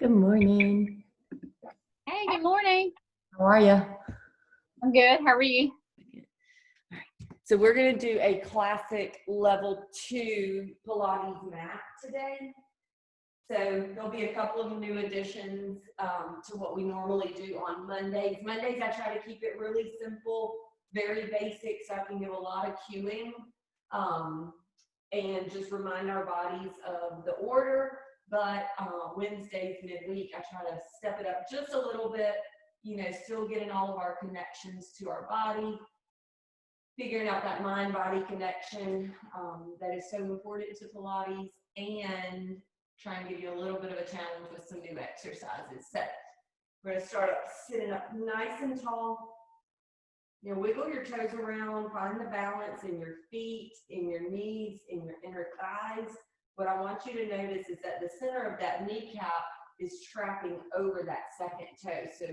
Good morning. Hey, good morning. How are you? I'm good. How are you? So we're going to do a classic level 2 Pilates mat today. So there'll be a couple of new additions to what we normally do on Mondays. Mondays, I try to keep it really simple, very basic, so I can do a lot of cueing and just remind our bodies of the order. But Wednesdays, midweek, I try to step it up just a little bit, still getting all of our connections to our body, figuring out that mind-body connection that is so important to Pilates, and try and give you a little bit of a challenge with some new exercises. So we're going to start up sitting up nice and tall. Wiggle your toes around, find the balance in your feet, in your knees, in your inner thighs. What I want you to notice is that the center of that kneecap is trapping over that second toe. So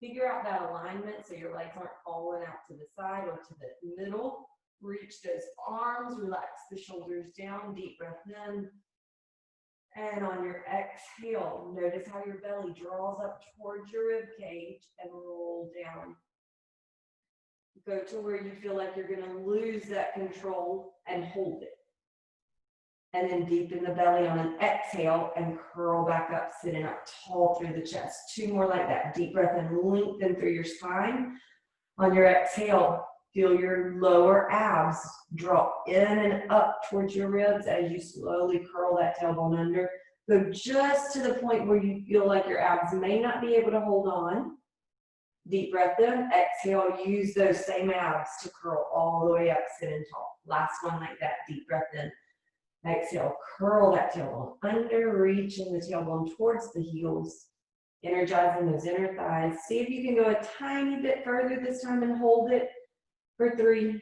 figure out that alignment so your legs aren't falling out to the side or to the middle. Reach those arms, relax the shoulders down, deep breath in. And on your exhale, notice how your belly draws up towards your rib cage and roll down. Go to where you feel like you're going to lose that control and hold it. And then deepen the belly on an exhale and curl back up, sitting up tall through the chest. 2 more like that. Deep breath and lengthen through your spine. On your exhale, feel your lower abs draw in and up towards your ribs as you slowly curl that tailbone under. Go just to the point where you feel like your abs may not be able to hold on. Deep breath in, exhale, use those same abs to curl all the way up, sitting tall. Last one like that, deep breath in. Exhale, curl that tailbone under, reaching the tailbone towards the heels, energizing those inner thighs. See if you can go a tiny bit further this time and hold it for 3,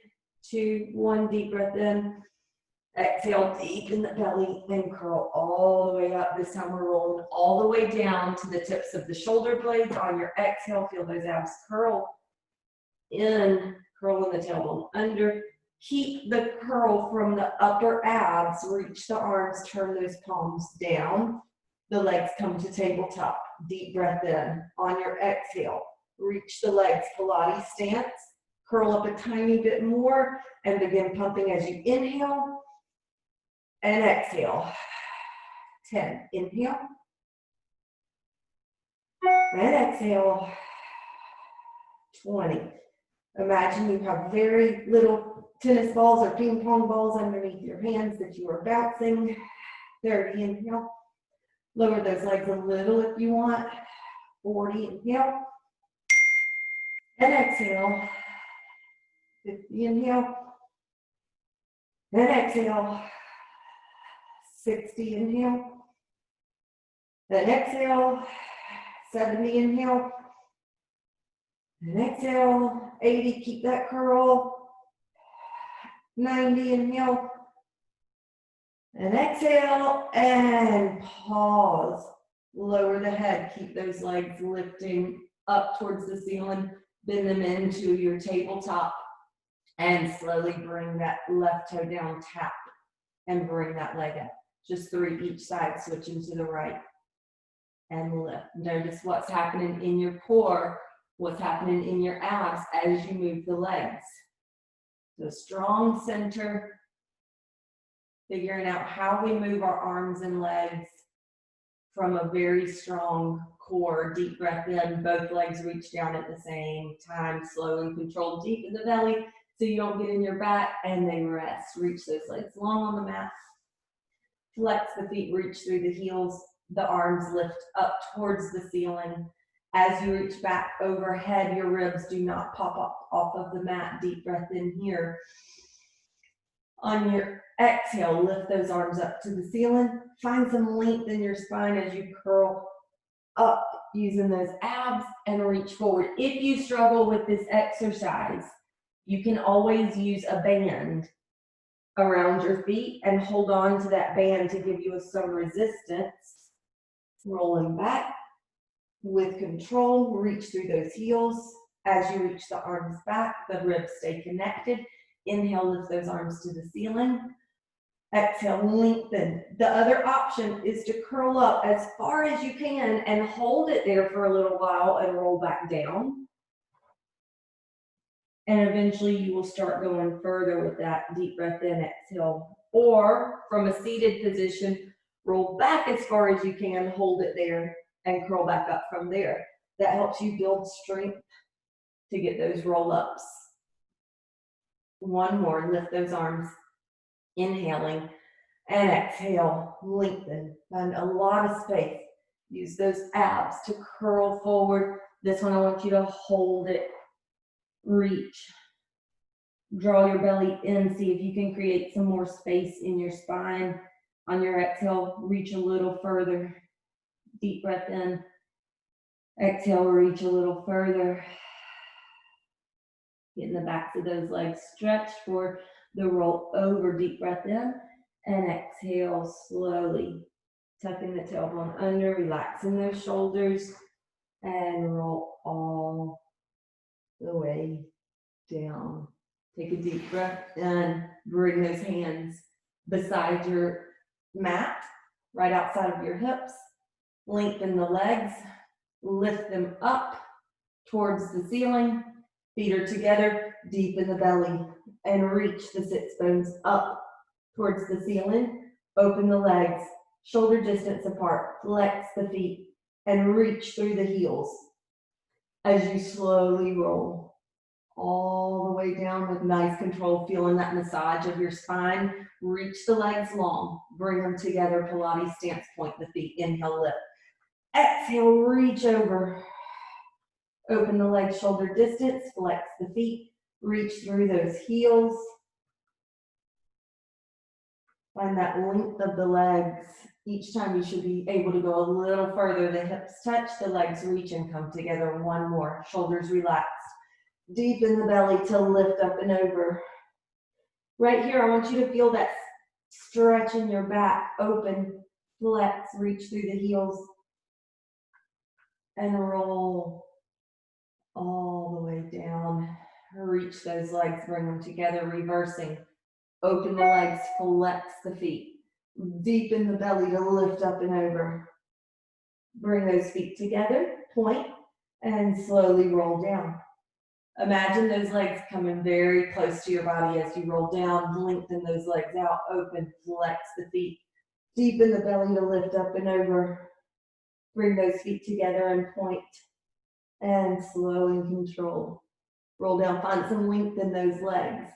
2, 1, deep breath in. Exhale, deepen the belly and curl all the way up. This time we're rolling all the way down to the tips of the shoulder blades. On your exhale, feel those abs curl in, curling the tailbone under. Keep the curl from the upper abs. Reach the arms, turn those palms down. The legs come to tabletop. Deep breath in. On your exhale, reach the legs, Pilates stance. Curl up a tiny bit more and begin pumping as you inhale. And exhale. 10. Inhale. And exhale. 20. Imagine you have very little tennis balls or ping pong balls underneath your hands that you are bouncing. 30. Inhale. Lower those legs a little if you want. 40. Inhale. And exhale. 50. Inhale. And exhale. 60, inhale, and exhale, 70, inhale, and exhale, 80, keep that curl, 90, inhale, and exhale, and pause, lower the head, keep those legs lifting up towards the ceiling, bend them into your tabletop, and slowly bring that left toe down, tap, and bring that leg up. Just 3 each side, switching to the right and lift. Notice what's happening in your core, what's happening in your abs as you move the legs. So strong center, figuring out how we move our arms and legs from a very strong core. Deep breath in, both legs reach down at the same time, slow and controlled, deep in the belly so you don't get in your back, and then rest. Reach those legs long on the mat. Flex the feet, reach through the heels, the arms lift up towards the ceiling. As you reach back overhead, your ribs do not pop up off of the mat. Deep breath in here. On your exhale, lift those arms up to the ceiling. Find some length in your spine as you curl up using those abs and reach forward. If you struggle with this exercise, you can always use a band around your feet and hold on to that band to give you some resistance. Rolling back with control, reach through those heels. As you reach the arms back, the ribs stay connected. Inhale, lift those arms to the ceiling. Exhale, lengthen. The other option is to curl up as far as you can and hold it there for a little while and roll back down. And eventually you will start going further with that deep breath in, exhale. Or from a seated position, roll back as far as you can, hold it there, and curl back up from there. That helps you build strength to get those roll-ups. One more, lift those arms, inhaling, and exhale, lengthen. Find a lot of space. Use those abs to curl forward. This one I want you to hold it, reach. Draw your belly in, see if you can create some more space in your spine. On your exhale, reach a little further. Deep breath in. Exhale, reach a little further. Getting the backs of those legs stretched for the roll over. Deep breath in. And exhale slowly. Tucking the tailbone under, relaxing those shoulders. And roll all the way down. Take a deep breath in, bring those hands beside your mat, right outside of your hips. Lengthen the legs, lift them up towards the ceiling. Feet are together, deep in the belly, and reach the sits bones up towards the ceiling. Open the legs, shoulder distance apart, flex the feet, and reach through the heels as you slowly roll all the way down with nice control, feeling that massage of your spine. Reach the legs long, bring them together, Pilates stance, point the feet, inhale, lift. Exhale, reach over. Open the legs shoulder distance, flex the feet, reach through those heels. Find that length of the legs. Each time you should be able to go a little further. The hips touch, the legs reach and come together. One more, shoulders relaxed. Deep in the belly to lift up and over. Right here, I want you to feel that stretch in your back, open, flex, reach through the heels, and roll all the way down. Reach those legs, bring them together, reversing. Open the legs, flex the feet. Deep in the belly to lift up and over. Bring those feet together, point, and slowly roll down. Imagine those legs coming very close to your body as you roll down. Lengthen those legs out, open, flex the feet. Deep in the belly to lift up and over. Bring those feet together and point. And slow and control. Roll down, find some length in those legs.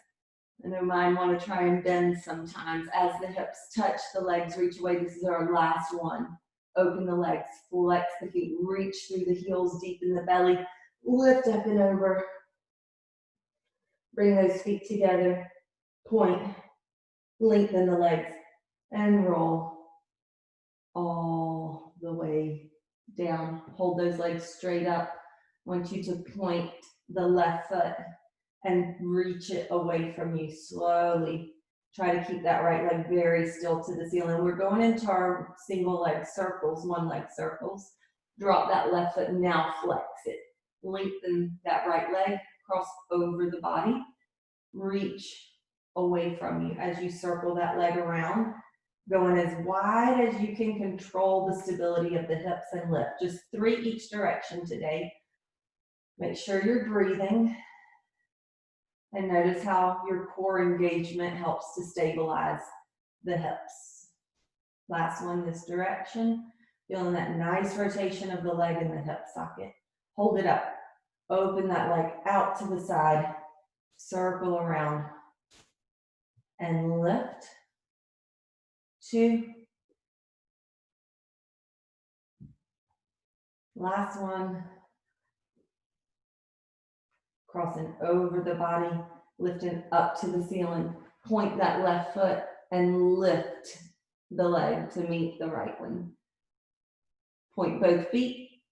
I know mine want to try and bend sometimes. As the hips touch, the legs reach away. This is our last one. Open the legs, flex the feet, reach through the heels, deep in the belly. Lift up and over. Bring those feet together, point, lengthen the legs, and roll all the way down. Hold those legs straight up. I want you to point the left foot and reach it away from you slowly. Try to keep that right leg very still to the ceiling. We're going into our single leg circles, one leg circles. Drop that left foot, now flex it. Lengthen that right leg, cross over the body. Reach away from you as you circle that leg around, going as wide as you can control the stability of the hips and lift. Just 3 each direction today. Make sure you're breathing and notice how your core engagement helps to stabilize the hips. Last one, this direction. Feeling that nice rotation of the leg in the hip socket. Hold it up. Open that leg out to the side. Circle around and lift. 2. Last one. Crossing over the body, lifting up to the ceiling. Point that left foot and lift the leg to meet the right one. Point both feet.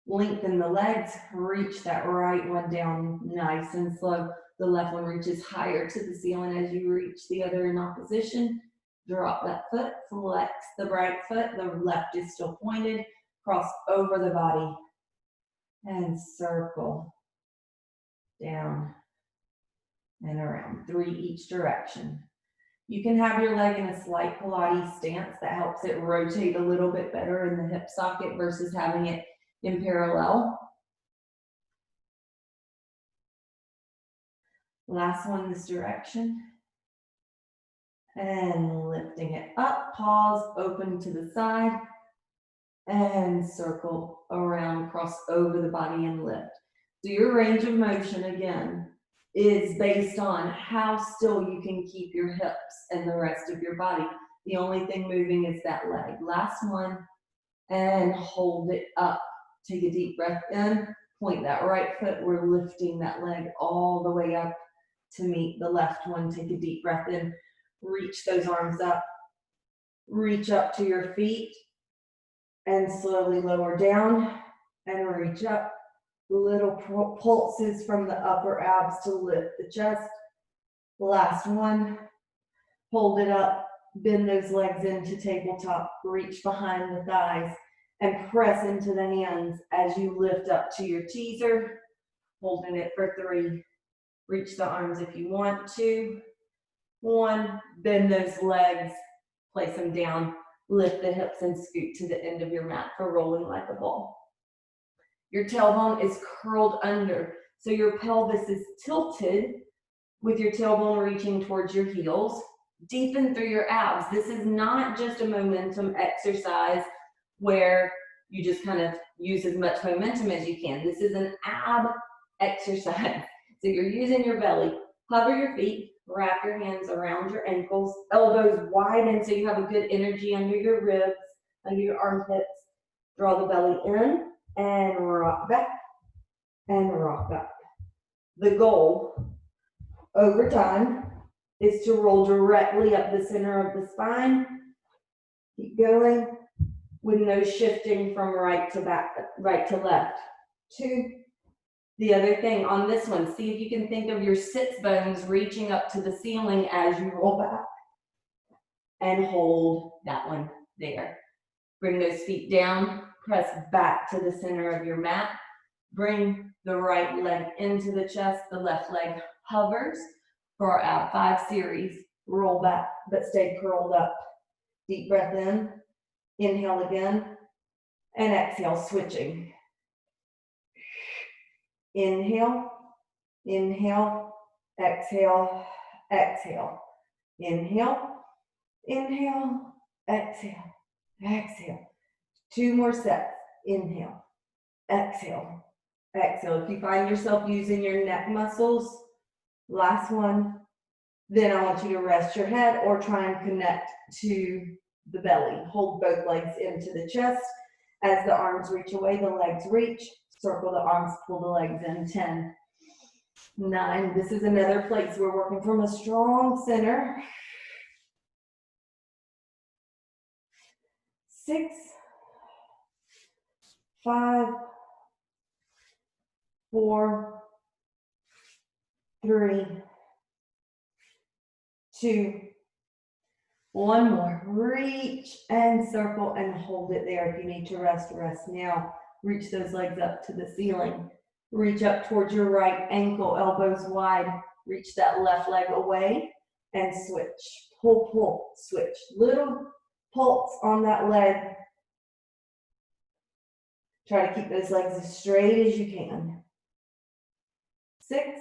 Lengthen the legs. Reach that right one down nice and slow. The left one reaches higher to the ceiling as you reach the other in opposition. Drop that foot, flex the right foot. The left is still pointed. Cross over the body and circle down and around. 3 each direction. You can have your leg in a slight Pilates stance that helps it rotate a little bit better in the hip socket versus having it in parallel. Last one this direction. And lifting it up, pause, open to the side, and circle around, cross over the body and lift. So your range of motion, again, is based on how still you can keep your hips and the rest of your body. The only thing moving is that leg. Last one, and hold it up. Take a deep breath in, point that right foot. We're lifting that leg all the way up to meet the left one. Take a deep breath in, reach those arms up, reach up to your feet, and slowly lower down and reach up. Little pulses from the upper abs to lift the chest. Last one. Hold it up, bend those legs into tabletop, reach behind the thighs, and press into the hands as you lift up to your teaser. Holding it for 3. Reach the arms if you want to. 1, bend those legs, place them down, lift the hips and scoot to the end of your mat for rolling like a ball. Your tailbone is curled under, so your pelvis is tilted with your tailbone reaching towards your heels. Deepen through your abs. This is not just a momentum exercise where you just kind of use as much momentum as you can. This is an ab exercise. So you're using your belly. Hover your feet, wrap your hands around your ankles, elbows widen so you have a good energy under your ribs, under your armpits. Draw the belly in and rock back and rock back. The goal over time is to roll directly up the center of the spine. Keep going with no shifting from right to back, right to left. 2. The other thing on this one, see if you can think of your sits bones reaching up to the ceiling as you roll back. And hold that one there. Bring those feet down, press back to the center of your mat. Bring the right leg into the chest, the left leg hovers for our ab 5 series. Roll back, but stay curled up. Deep breath in, inhale again, and exhale, switching. Inhale, inhale, exhale, exhale. Inhale, inhale, exhale, exhale. 2 more sets. Inhale, exhale, exhale. If you find yourself using your neck muscles, last one, then I want you to rest your head or try and connect to the belly. Hold both legs into the chest. As the arms reach away, the legs reach. Circle the arms, pull the legs in. 10, 9. This is another place we're working from a strong center. 6, 5, 4, 3, 2, 1 more. Reach and circle and hold it there. If you need to rest, rest now. Reach those legs up to the ceiling. Reach up towards your right ankle, elbows wide. Reach that left leg away and switch. Pull, pull, switch. Little pulse on that leg. Try to keep those legs as straight as you can. 6,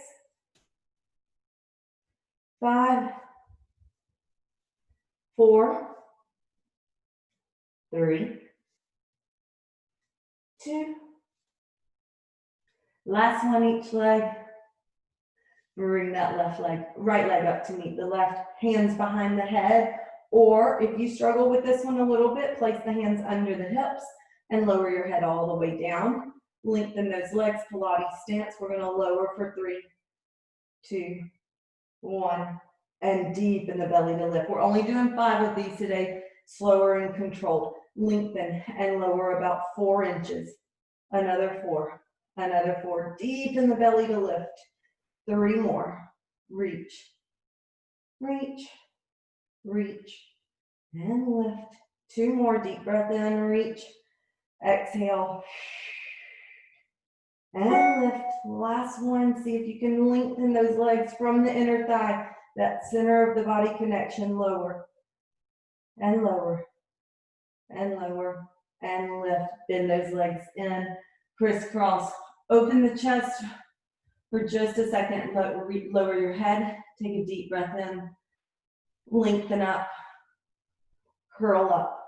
5, 4, 3, 2. Last one each leg. Bring that right leg up to meet the left. Hands behind the head. Or if you struggle with this one a little bit, place the hands under the hips and lower your head all the way down. Lengthen those legs, Pilates stance. We're going to lower for 3, 2, 1, and deepen the belly to lift. We're only doing 5 of these today, slower and controlled. Lengthen and lower about 4 inches. Another 4, another 4. Deepen the belly to lift. 3 more. Reach, reach, reach, and lift. 2 more. Deep breath in, reach, exhale, and lift. Last one. See if you can lengthen those legs from the inner thigh that center of the body connection, lower and lower and lower and lift. Bend those legs in, crisscross. Open the chest for just a second. Lower your head. Take a deep breath in. Lengthen up. Curl up.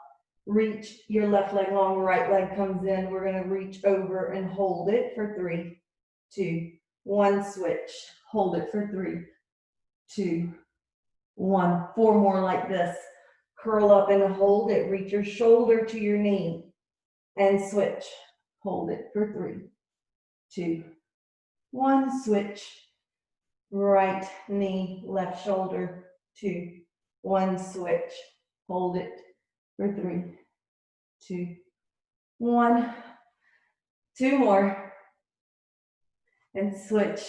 Reach your left leg long, right leg comes in. We're going to reach over and hold it for 3, 2, 1. Switch. Hold it for 3, 2, 1. 4 more like this. Curl up and hold it. Reach your shoulder to your knee and switch. Hold it for 3, 2, 1. Switch. Right knee, left shoulder, 2, 1. Switch. Hold it for 3, 2, 1. 2 more. And switch.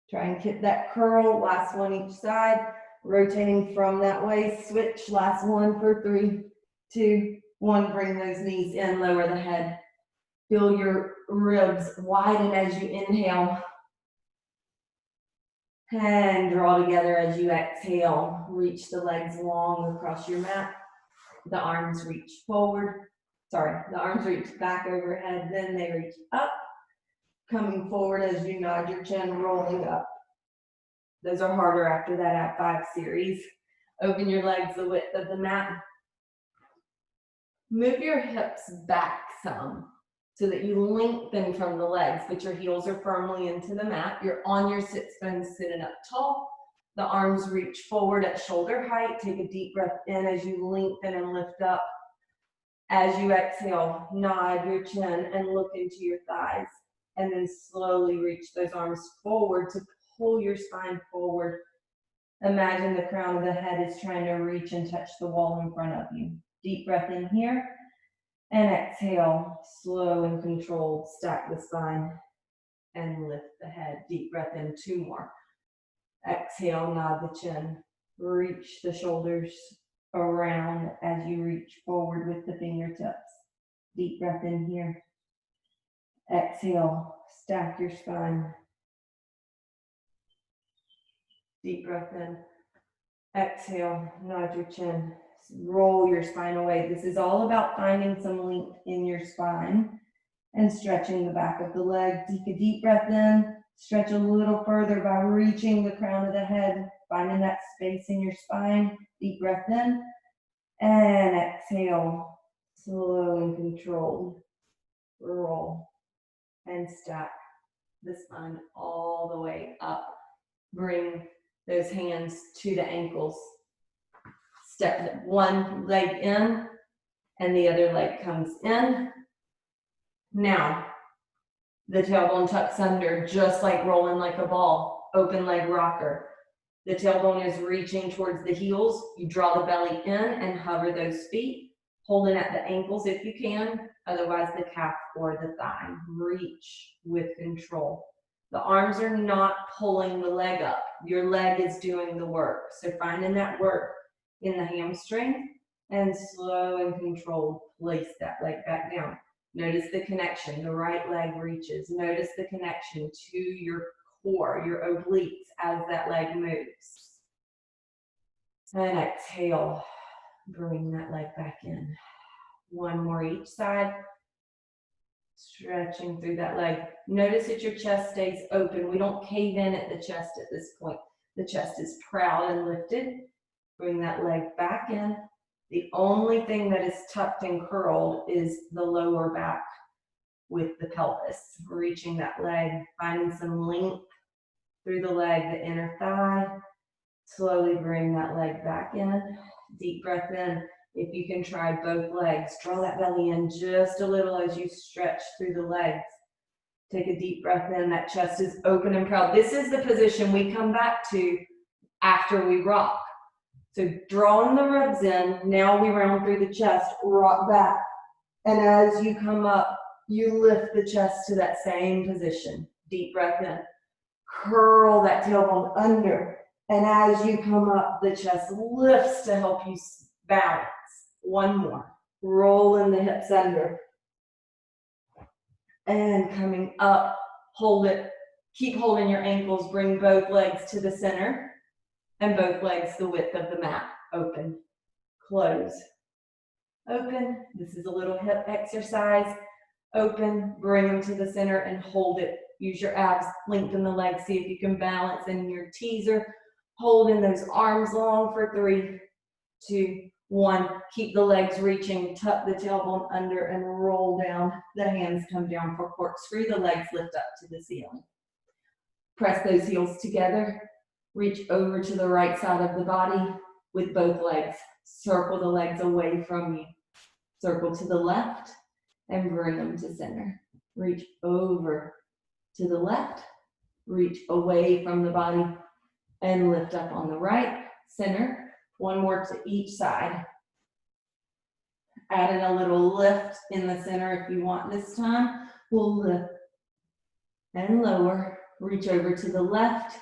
Try and get that curl. Last one each side. Rotating from that way. Switch. Last one for 3, 2, 1. Bring those knees in. Lower the head. Feel your ribs widen as you inhale. And draw together as you exhale. Reach the legs long across your mat. The arms reach forward. The arms reach back overhead, then they reach up. Coming forward as you nod your chin, rolling up. Those are harder after that at 5 series. Open your legs the width of the mat. Move your hips back some so that you lengthen from the legs, but your heels are firmly into the mat. You're on your sits bones sitting up tall. The arms reach forward at shoulder height. Take a deep breath in as you lengthen and lift up. As you exhale, nod your chin and look into your thighs. And then slowly reach those arms forward to pull your spine forward. Imagine the crown of the head is trying to reach and touch the wall in front of you. Deep breath in here. And exhale, slow and controlled. Stack the spine and lift the head. Deep breath in, 2 more. Exhale, nod the chin. Reach the shoulders around as you reach forward with the fingertips. Deep breath in here. Exhale, stack your spine. Deep breath in. Exhale, nod your chin. Roll your spine away. This is all about finding some length in your spine and stretching the back of the leg. Take a deep breath in. Stretch a little further by reaching the crown of the head, finding that space in your spine. Deep breath in. And exhale, slow and controlled. Roll and stack the spine all the way up. Bring those hands to the ankles. Step one leg in and the other leg comes in. Now, the tailbone tucks under, just like rolling like a ball. Open leg rocker. The tailbone is reaching towards the heels. You draw the belly in and hover those feet, holding at the ankles if you can, otherwise the calf or the thigh. Reach with control. The arms are not pulling the leg up. Your leg is doing the work. So finding that work in the hamstring and slow and controlled, place that leg back down. Notice the connection. The right leg reaches. Notice the connection to your core, your obliques as that leg moves. And exhale. Bring that leg back in. 1 more each side. Stretching through that leg. Notice that your chest stays open. We don't cave in at the chest at this point. The chest is proud and lifted. Bring that leg back in. The only thing that is tucked and curled is the lower back with the pelvis. Reaching that leg, finding some length through the leg, the inner thigh. Slowly bring that leg back in. Deep breath in. If you can try both legs, draw that belly in just a little as you stretch through the legs. Take a deep breath in. That chest is open and proud. This is the position we come back to after we rock. So drawing the ribs in, now we round through the chest, rock back. And as you come up, you lift the chest to that same position. Deep breath in. Curl that tailbone under. And as you come up, the chest lifts to help you balance. 1 more. Rolling the hips under. And coming up, hold it. Keep holding your ankles. Bring both legs to the center. and both legs the width of the mat. Open, close, open. This is a little hip exercise. Open, bring them to the center and hold it. Use your abs, lengthen the legs, see if you can balance in your teaser. Holding those arms long for 3, 2, 1. Keep the legs reaching, tuck the tailbone under and roll down. The hands come down for corkscrew. The legs lift up to the ceiling. Press those heels together. Reach over to the right side of the body with both legs. Circle the legs away from you. Circle to the left and bring them to center. Reach over to the left. Reach away from the body and lift up on the right, center. One more to each side. Add in a little lift in the center if you want this time. We'll lift and lower. Reach over to the left.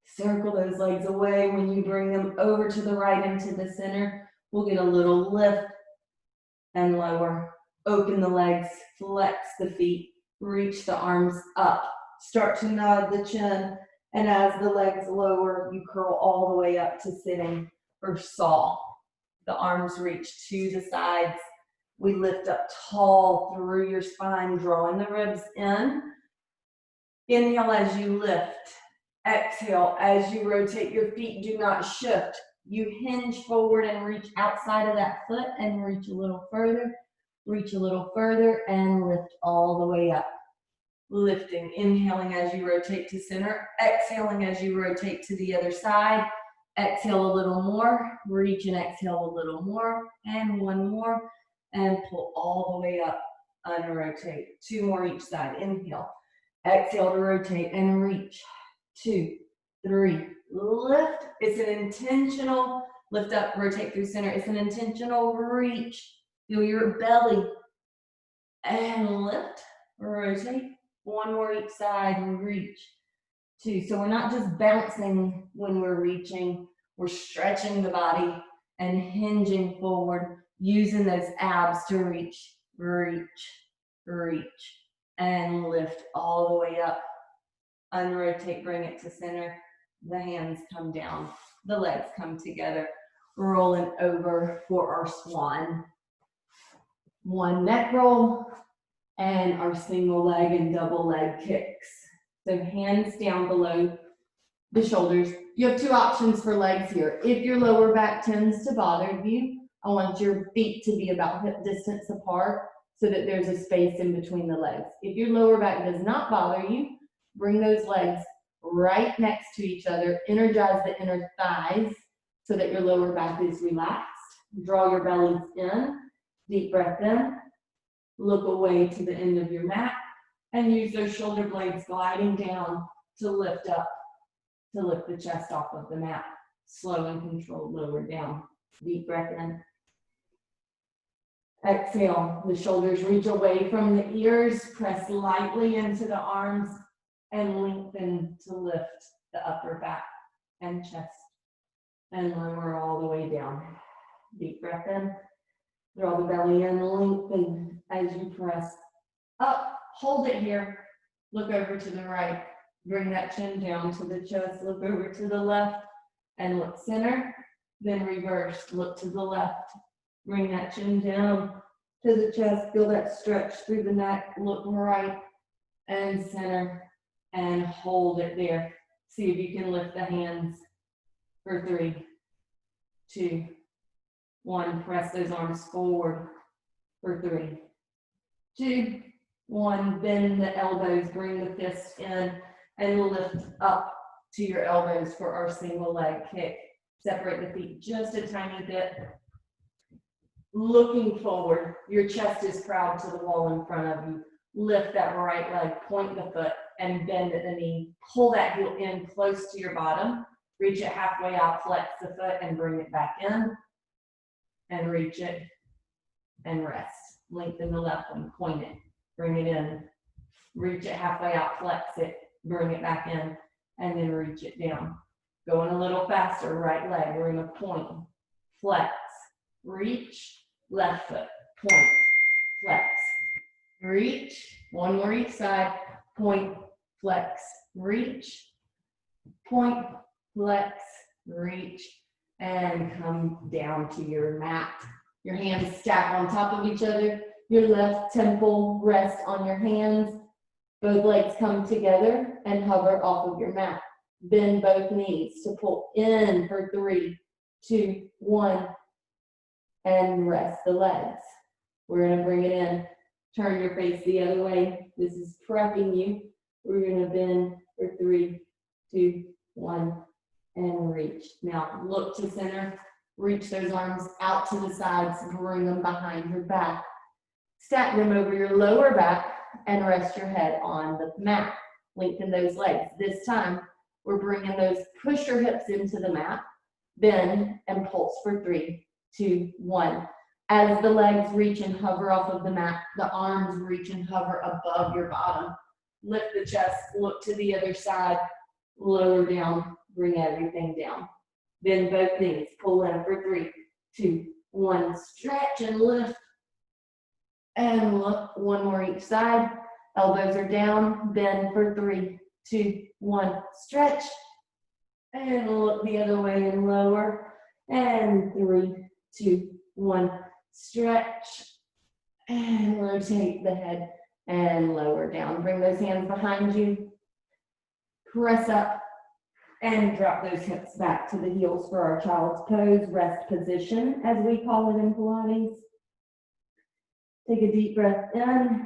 Circle those legs away. When you bring them over to the right into the center, we'll get a little lift and lower. Open the legs, flex the feet, reach the arms up. Start to nod the chin, and as the legs lower, you curl all the way up to sitting or saw. The arms reach to the sides. We lift up tall through your spine, drawing the ribs in. Inhale as you lift. Exhale as you rotate your feet. Do not shift. You hinge forward and reach outside of that foot and reach a little further. Reach a little further and lift all the way up. Lifting, inhaling as you rotate to center. Exhaling as you rotate to the other side. Exhale a little more. Reach and exhale a little more. And one more. And pull all the way up. Unrotate. 2 more each side. Inhale. Exhale to rotate and reach. 2, 3. Lift. It's an intentional lift up, rotate through center. It's an intentional reach. Feel your belly. And lift. Rotate. 1 more each side and reach. 2. So we're not just bouncing when we're reaching. We're stretching the body and hinging forward, using those abs to reach, reach, reach, and lift all the way up. Unrotate, bring it to center. The hands come down. The legs come together. Rolling over for our swan. 1 neck roll and our single leg and double leg kicks. So hands down below the shoulders. You have 2 options for legs here. If your lower back tends to bother you, I want your feet to be about hip distance apart so that there's a space in between the legs. If your lower back does not bother you, bring those legs right next to each other. Energize the inner thighs so that your lower back is relaxed. Draw your bellies in. Deep breath in. Look away to the end of your mat and use those shoulder blades gliding down to lift up, to lift the chest off of the mat. Slow and controlled, lower down. Deep breath in. Exhale, the shoulders reach away from the ears, press lightly into the arms and lengthen to lift the upper back and chest and lower all the way down. Deep breath in. Draw the belly in, lengthen as you press up. Hold it here. Look over to the right. Bring that chin down to the chest. Look over to the left and look center. Then reverse. Look to the left. Bring that chin down to the chest. Feel that stretch through the neck. Look right and center and hold it there. See if you can lift the hands for 3, 2, 1. Press those arms forward for 3, 2, 1. Bend the elbows. Bring the fists in and lift up to your elbows for our single leg kick. Separate the feet just a tiny bit. Looking forward, your chest is proud to the wall in front of you. Lift that right leg, point the foot, and bend at the knee. Pull that heel in close to your bottom. Reach it halfway out, flex the foot, and bring it back in. And reach it, and rest. Lengthen the left one, point it, bring it in. Reach it halfway out, flex it, bring it back in, and then reach it down. Going a little faster, right leg, we're gonna point, flex, reach, left foot, point, flex, reach. 1 more each side, point, flex, reach, point, flex, reach, and come down to your mat. Your hands stack on top of each other. Your left temple rests on your hands. Both legs come together and hover off of your mat. Bend both knees to pull in for 3, 2, 1, and rest the legs. We're gonna bring it in. Turn your face the other way. This is prepping you. We're gonna bend for 3, 2, 1, and reach. Now look to center. Reach those arms out to the sides. Bring them behind your back. Stack them over your lower back and rest your head on the mat. Lengthen those legs. This time, we're bringing those, push your hips into the mat, bend and pulse for 3, 2, 1. As the legs reach and hover off of the mat, the arms reach and hover above your bottom. Lift the chest, look to the other side, lower down, bring everything down. Bend both knees, pull in for 3, 2, 1. Stretch and lift. And look, one more each side. Elbows are down, bend for 3, 2, 1. Stretch. And look the other way and lower. And 3, 2, 1. Stretch. And rotate the head and lower down. Bring those hands behind you. Press up and drop those hips back to the heels for our child's pose, rest position, as we call it in Pilates. Take a deep breath in.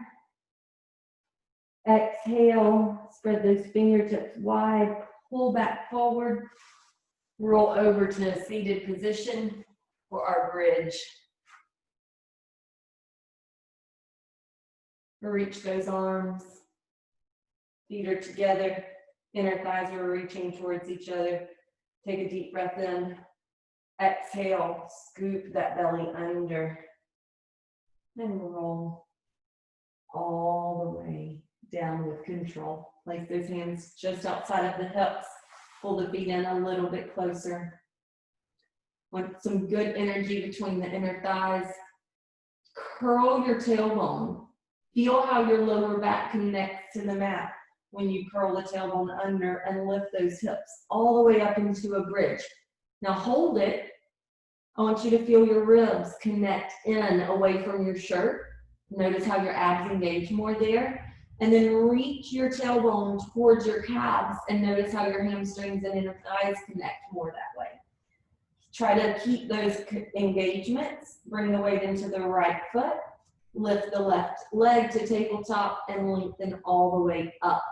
Exhale, spread those fingertips wide, pull back forward, roll over to a seated position for our bridge. Reach those arms, feet are together, inner thighs are reaching towards each other. Take a deep breath in. Exhale, scoop that belly under. And roll all the way down with control. Place those hands just outside of the hips. Pull the feet in a little bit closer. Want some good energy between the inner thighs. Curl your tailbone. Feel how your lower back connects to the mat when you curl the tailbone under and lift those hips all the way up into a bridge. Now hold it. I want you to feel your ribs connect in away from your shirt. Notice how your abs engage more there. And then reach your tailbone towards your calves and notice how your hamstrings and inner thighs connect more that way. Try to keep those engagements. Bring the weight into the right foot. Lift the left leg to tabletop and lengthen all the way up.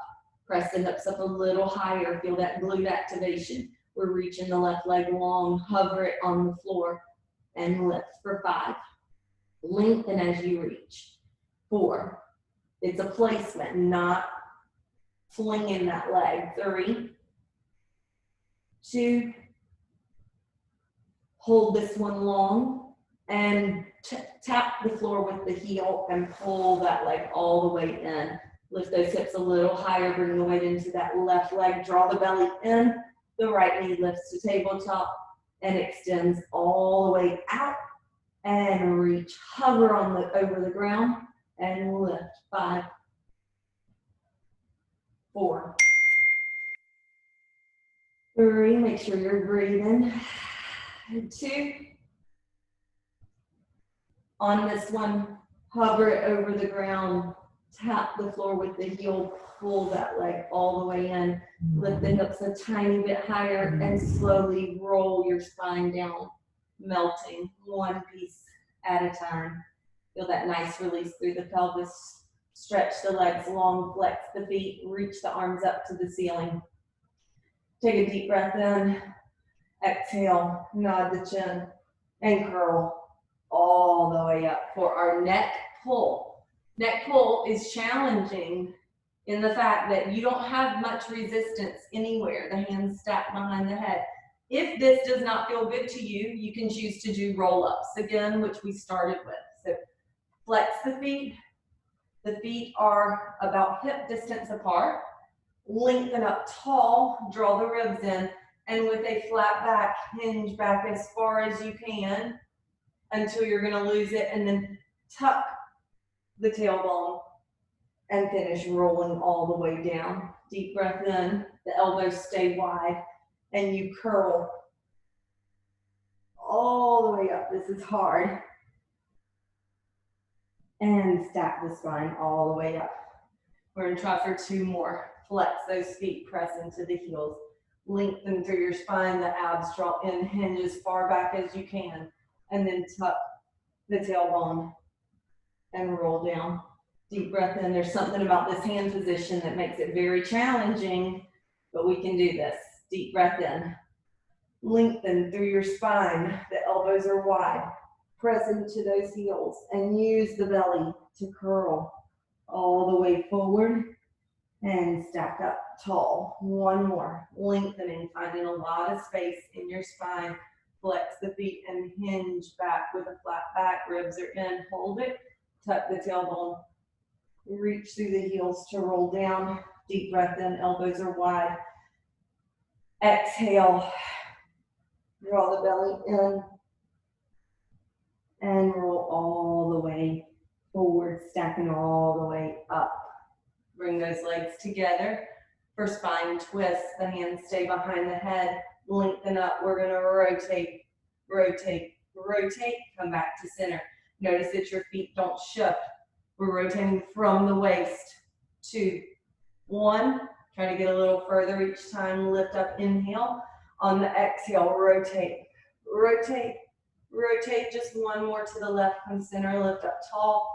Press the hips up a little higher. Feel that glute activation. We're reaching the left leg long, hover it on the floor, and lift for 5. Lengthen as you reach. 4. It's a placement, not flinging that leg. 3, 2. Hold this one long, and tap the floor with the heel and pull that leg all the way in. Lift those hips a little higher, bring the weight into that left leg, draw the belly in. The right knee lifts to tabletop and extends all the way out and reach. Hover on over the ground and lift. 5, 4, 3. Make sure you're breathing. 2. On this one, hover it over the ground. Tap the floor with the heel. Pull that leg all the way in. Lift the hips a tiny bit higher and slowly roll your spine down, melting one piece at a time. Feel that nice release through the pelvis. Stretch the legs long, flex the feet, reach the arms up to the ceiling. Take a deep breath in. Exhale, nod the chin, and curl all the way up for our neck pull. Neck pull is challenging in the fact that you don't have much resistance anywhere. The hands stacked behind the head. If this does not feel good to you, you can choose to do roll-ups again, which we started with. So flex the feet. The feet are about hip distance apart. Lengthen up tall, draw the ribs in, and with a flat back, hinge back as far as you can until you're gonna lose it, and then tuck the tailbone and finish rolling all the way down. Deep breath in, the elbows stay wide, and you curl all the way up. This is hard. And stack the spine all the way up. We're gonna try for 2 more. Flex those feet, press into the heels. Lengthen through your spine, the abs draw in, hinge as far back as you can, and then tuck the tailbone and roll down. Deep breath in. There's something about this hand position that makes it very challenging, but we can do this. Deep breath in. Lengthen through your spine. The elbows are wide. Press into those heels and use the belly to curl all the way forward and stack up tall. 1 more. Lengthening, finding a lot of space in your spine. Flex the feet and hinge back with a flat back. Ribs are in. Hold it. Tuck the tailbone. Reach through the heels to roll down. Deep breath in. Elbows are wide. Exhale. Draw the belly in. And roll all the way forward, stacking all the way up. Bring those legs together for spine twist. The hands stay behind the head. Lengthen up. We're going to rotate, rotate, rotate. Come back to center. Notice that your feet don't shift. We're rotating from the waist. 2, 1. Try to get a little further each time. Lift up, inhale. On the exhale, rotate, rotate, rotate. Just 1 more to the left. Come center, lift up tall,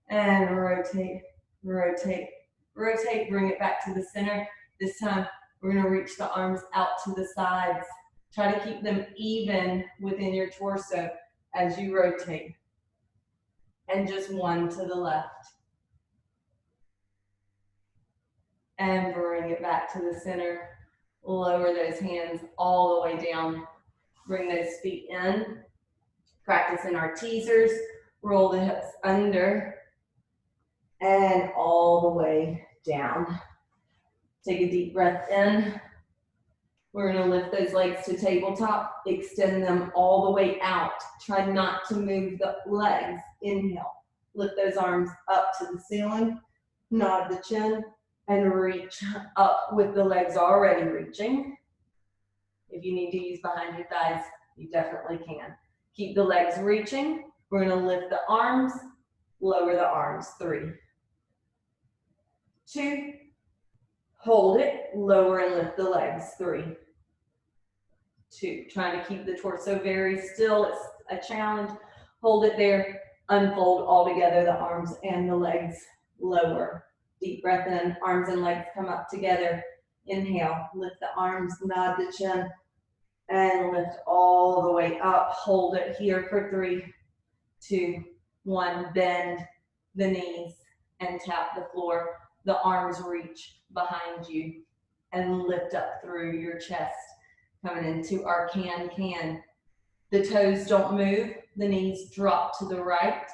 and rotate, rotate, rotate. Bring it back to the center. This time, we're going to reach the arms out to the sides. Try to keep them even within your torso as you rotate. And just 1 to the left. And bring it back to the center. Lower those hands all the way down. Bring those feet in. Practicing our teasers. Roll the hips under. And all the way down. Take a deep breath in. We're going to lift those legs to tabletop. Extend them all the way out. Try not to move the legs. Inhale. Lift those arms up to the ceiling. Nod the chin. And reach up with the legs already reaching. If you need to use behind your thighs, you definitely can. Keep the legs reaching. We're going to lift the arms, lower the arms. 3, 2, hold it, lower and lift the legs. 3, 2. Trying to keep the torso very still. It's a challenge. Hold it there. Unfold all together, the arms and the legs. Lower. Deep breath in, arms and legs come up together. Inhale, lift the arms, nod the chin, and lift all the way up. Hold it here for 3, 2, 1. Bend the knees and tap the floor. The arms reach behind you and lift up through your chest. Coming into our can-can. The toes don't move. The knees drop to the right.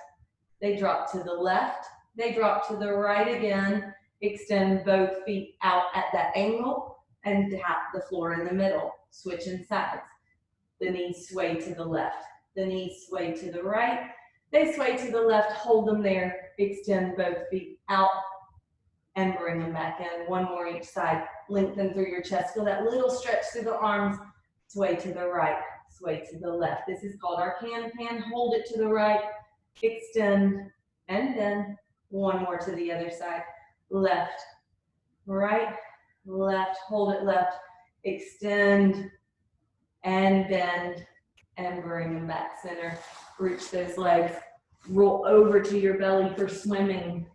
They drop to the left. They drop to the right again. Extend both feet out at that angle and tap the floor in the middle. Switching sides. The knees sway to the left. The knees sway to the right. They sway to the left. Hold them there. Extend both feet out and bring them back in. 1 more each side. Lengthen through your chest. Feel that little stretch through the arms. Sway to the right. Sway to the left. This is called our can-can. Hold it to the right. Extend and then 1 more to the other side. Left, right, left. Hold it left. Extend and bend and bring them back center. Reach those legs. Roll over to your belly for swimming.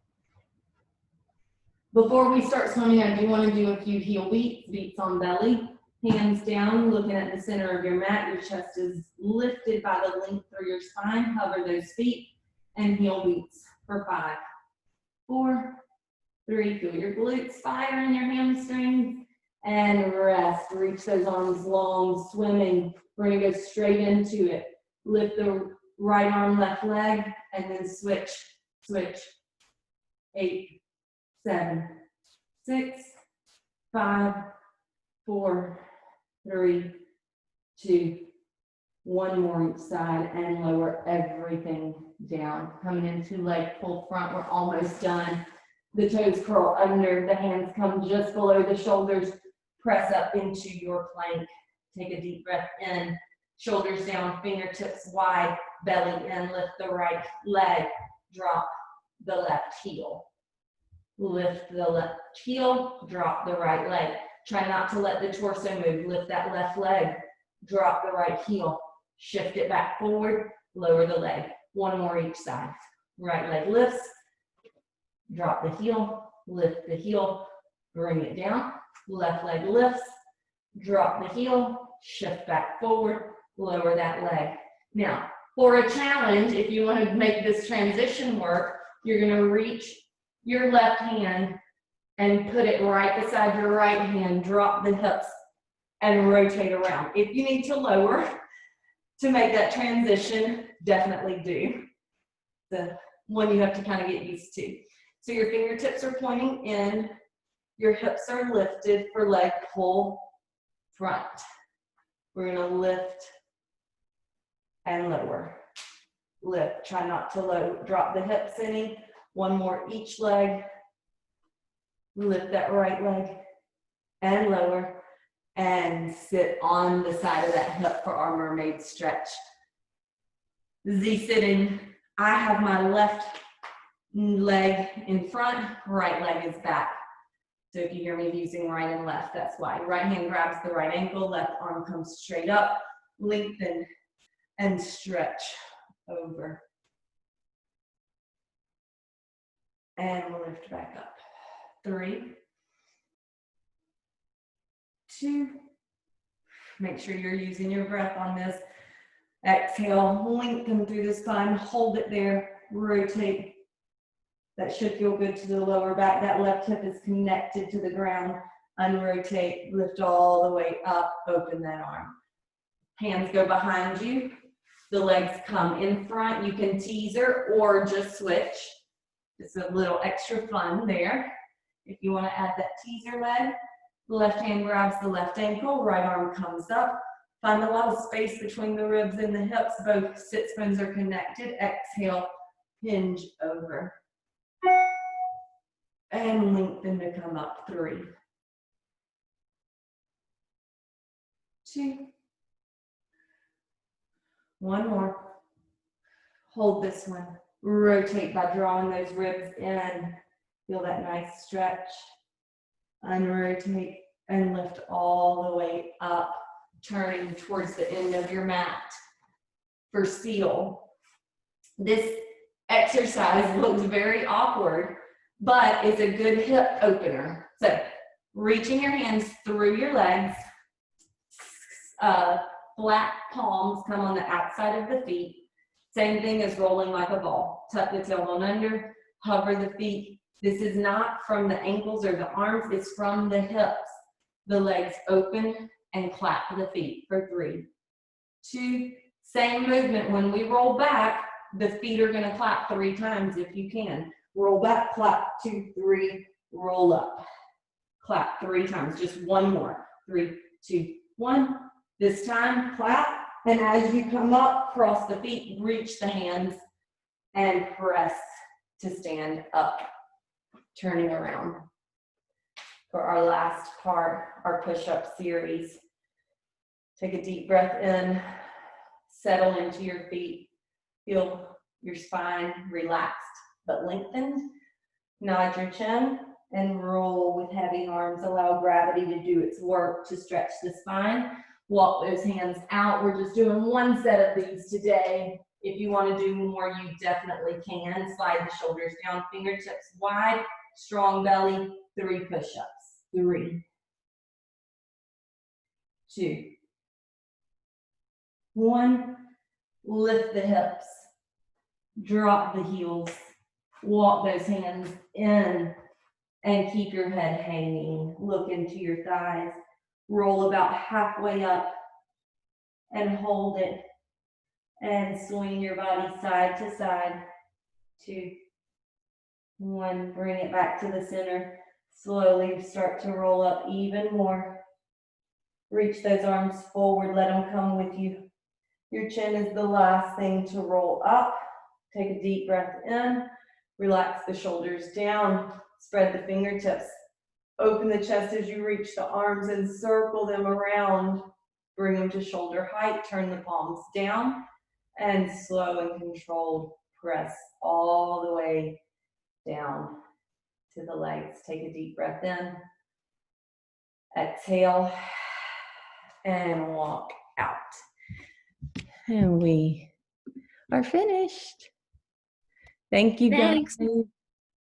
Before we start swimming, I do want to do a few heel beats. Beats on belly. Hands down, looking at the center of your mat. Your chest is lifted by the length through your spine. Hover those feet and heel beats for 5, 4, 3. Feel your glutes fire in your hamstrings and rest. Reach those arms long, swimming. We're going to go straight into it. Lift the right arm, left leg, and then switch, switch. 8, 7, 6, 5, 4, 3, 2, 1 more each side, and lower everything down. Coming into leg pull front. We're almost done. The toes curl under. The hands come just below the shoulders. Press up into your plank. Take a deep breath in. shoulders down, fingertips wide, belly in, lift the right leg, drop the left heel. Lift the left heel, drop the right leg. Try not to let the torso move. Lift that left leg, drop the right heel, shift it back forward, lower the leg. One more each side. Right leg lifts, drop the heel, lift the heel, bring it down. Left leg lifts, drop the heel, shift back forward, lower that leg. Now, for a challenge, if you want to make this transition work, you're going to reach your left hand and put it right beside your right hand, drop the hips and rotate around. If you need to lower to make that transition, definitely do. The one you have to kind of get used to. So your fingertips are pointing in, your hips are lifted for leg pull front. We're going to lift and lower. Lift, try not to drop the hips any. One more each leg. Lift that right leg and lower and sit on the side of that hip for our mermaid stretch. Z sitting, I have my left leg in front, right leg is back. So if you hear me using right and left, that's why. Right hand grabs the right ankle, left arm comes straight up, lengthen and stretch over. And we'll lift back up. 3, 2, make sure you're using your breath on this. Exhale, lengthen through the spine, hold it there, rotate. That should feel good to the lower back. That left hip is connected to the ground. Unrotate, lift all the way up, open that arm. Hands go behind you. The legs come in front. You can teaser or just switch. Just a little extra fun there. If you want to add that teaser leg, the left hand grabs the left ankle, right arm comes up. Find a lot of space between the ribs and the hips. Both sits bones are connected. Exhale, hinge over. And lengthen to come up. 3, 2, 1 more. Hold this one. Rotate by drawing those ribs in. Feel that nice stretch. Unrotate and lift all the way up, turning towards the end of your mat for seal. This exercise looks very awkward, but it's a good hip opener. So reaching your hands through your legs, flat palms come on the outside of the feet. Same thing as rolling like a ball. Tuck the tailbone under, hover the feet. This is not from the ankles or the arms, it's from the hips. The legs open and clap the feet for 3, 2, same movement. When we roll back, the feet are gonna clap 3 times if you can. Roll back, clap, 2, 3, roll up. Clap 3 times, just 1 more. 3, 2, 1. This time, clap. And as you come up, cross the feet, reach the hands, and press to stand up. Turning around. For our last part, our push-up series. Take a deep breath in, settle into your feet. Feel your spine relaxed but lengthened. Nod your chin and roll with heavy arms. Allow gravity to do its work to stretch the spine. Walk those hands out. We're just doing 1 set of these today. If you want to do more, you definitely can. Slide the shoulders down, fingertips wide, strong belly. 3 push-ups. 3, 2, 1. Lift the hips. Drop the heels. Walk those hands in and keep your head hanging. Look into your thighs. Roll about halfway up and hold it. And swing your body side to side. 2, 1. Bring it back to the center. Slowly start to roll up even more. Reach those arms forward. Let them come with you. Your chin is the last thing to roll up. Take a deep breath in. Relax the shoulders down. Spread the fingertips. Open the chest as you reach the arms and circle them around. bring them to shoulder height, turn the palms down, and slow and controlled press all the way down to the legs. Take a deep breath in. Exhale and walk out. And we are finished. Thank you guys. Thanks.